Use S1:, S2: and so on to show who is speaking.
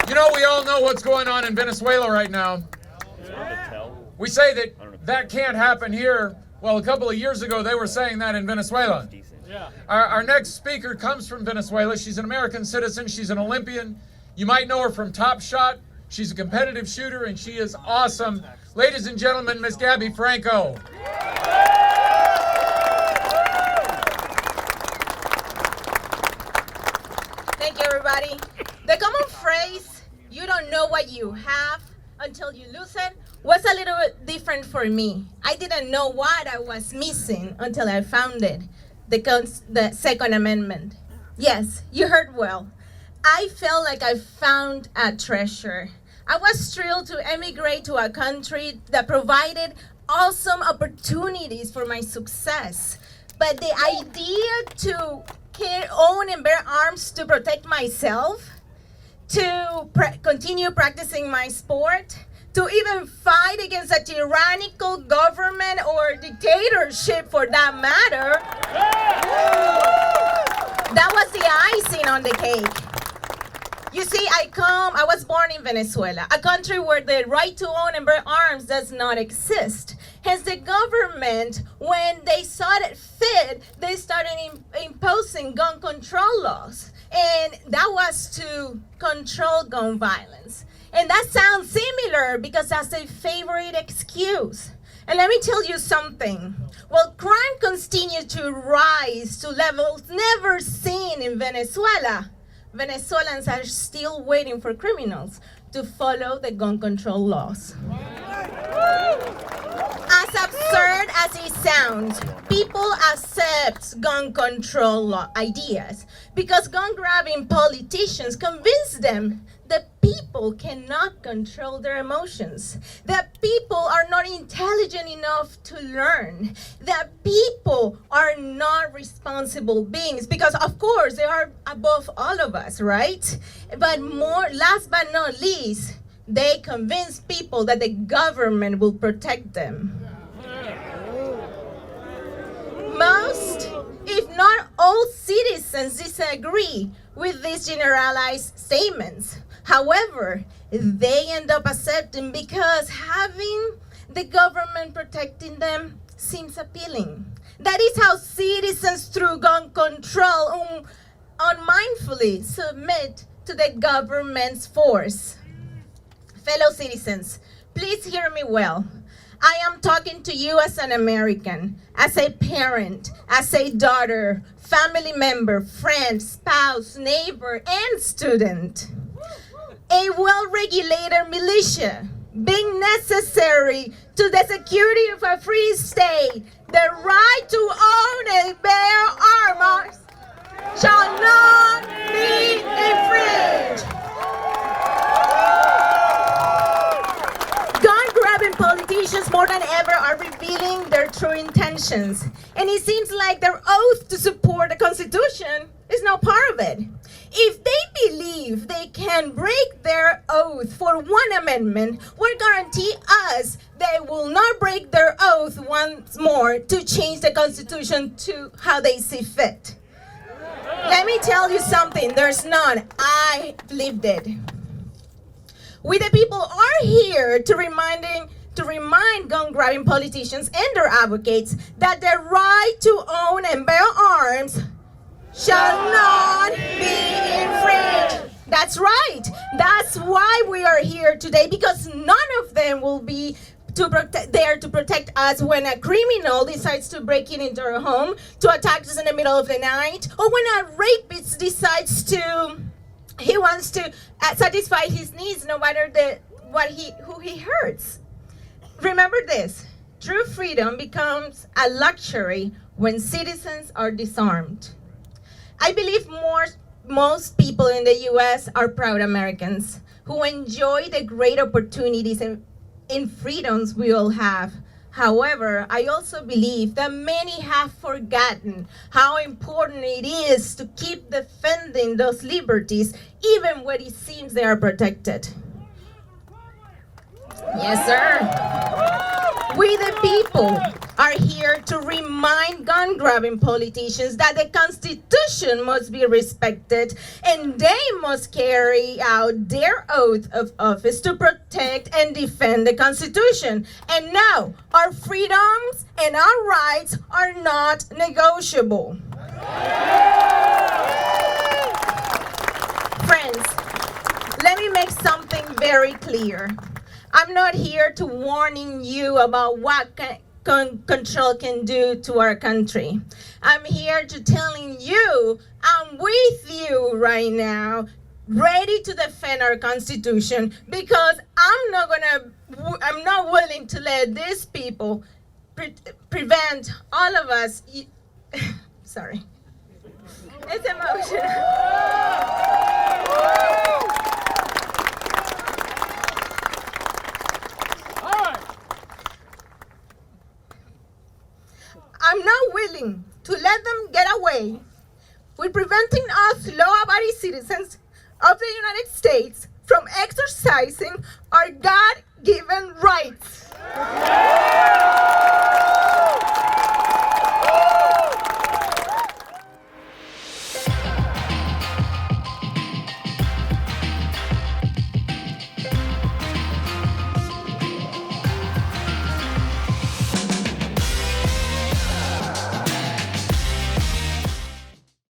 S1: You know, we all know what's going on in Venezuela right now. We say that can't happen here. Well, a couple of years ago, they were saying that in Venezuela. Our next speaker comes from Venezuela. She's an American citizen. She's an Olympian. You might know her from Top Shot. She's a competitive shooter, and she is awesome. Ladies and gentlemen, Miss Gabby Franco.
S2: Thank you, everybody. The common phrase, you don't know what you have until you lose it, was a little bit different for me. I didn't know what I was missing until I found it, the Second Amendment. Yes, you heard well. I felt like I found a treasure. I was thrilled to emigrate to a country that provided awesome opportunities for my success. But the idea to own and bear arms to protect myself, to continue practicing my sport, to even fight against a tyrannical government or dictatorship for that matter, that was the icing on the cake. You see, I was born in Venezuela, a country where the right to own and bear arms does not exist. Hence, the government, when they saw it fit, they started imposing gun control laws. And that was to control gun violence. And that sounds similar because that's their favorite excuse. And let me tell you something. Well, crime continues to rise to levels never seen in Venezuela. Venezuelans are still waiting for criminals to follow the gun control laws. As absurd as it sounds, people accept gun control law ideas because gun-grabbing politicians convince them that people cannot control their emotions, that people are not intelligent enough to learn, that people are not responsible beings, because of course they are above all of us, right? But last but not least, they convince people that the government will protect them. Most, if not all, citizens disagree with these generalized statements. However, they end up accepting because having the government protecting them seems appealing. That is how citizens, through gun control, unmindfully submit to the government's force. Fellow citizens, please hear me well. I am talking to you as an American, as a parent, as a daughter, family member, friend, spouse, neighbor, and student. A well-regulated militia being necessary to the security of a free state, the right to own and bear arms shall not be infringed. Gun-grabbing politicians more than ever are revealing their true intentions. And it seems like their oath to support the Constitution is now part of it. If they believe they can break their oath for one amendment, what guarantee us they will not break their oath once more to change the Constitution to how they see fit? Let me tell you something, there's none. I lived it. We the people are here to remind gun-grabbing politicians and their advocates that the right to own and bear arms shall not be infringed. That's right. That's why we are here today, because none of them will be there to protect us when a criminal decides to break into our home, to attack us in the middle of the night, or when a rapist decides he wants to satisfy his needs no matter who he hurts. Remember this, true freedom becomes a luxury when citizens are disarmed. I believe most people in the U.S. are proud Americans who enjoy the great opportunities and freedoms we all have. However, I also believe that many have forgotten how important it is to keep defending those liberties, even when it seems they are protected. Yes, sir. We, the people, are here to remind gun-grabbing politicians that the Constitution must be respected and they must carry out their oath of office to protect and defend the Constitution. And no, our freedoms and our rights are not negotiable. Friends, let me make something very clear. I'm not here to warning you about what control can do to our country. I'm here to telling you I'm with you right now, ready to defend our Constitution, because I'm not willing to let these people prevent all of us. Sorry, it's emotional. I'm not willing to let them get away with preventing us law-abiding citizens of the United States from exercising our God-given